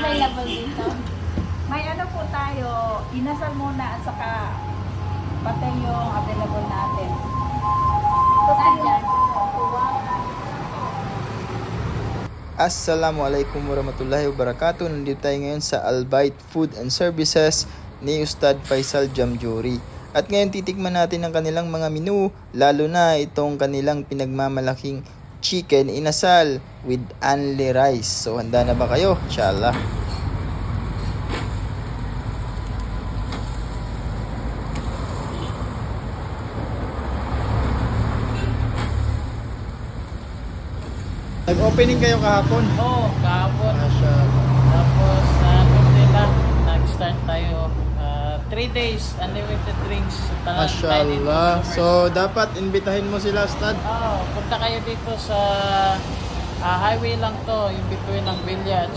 available dito? May ano po tayo, inasal muna at saka patay yung available natin. Saan dyan? Assalamualaikum warahmatullahi wabarakatuh. Nandito tayo ngayon sa Albait Food and Services ni Ustad Faisal Jamjuri. At ngayon titikman natin ang kanilang mga menu, lalo na itong kanilang pinagmamalaking chicken inasal with only rice. So handa na ba kayo? Inshallah. Nag-opening kayo kahapon? Oo, kahapon. Mashallah. Tapos sa Nutella, nag-start tayo. 3 days, unlimited drinks. Mashallah. So dapat imbitahin mo sila, Ustad. Oo, punta kayo dito sa highway lang to, in between ng Villa at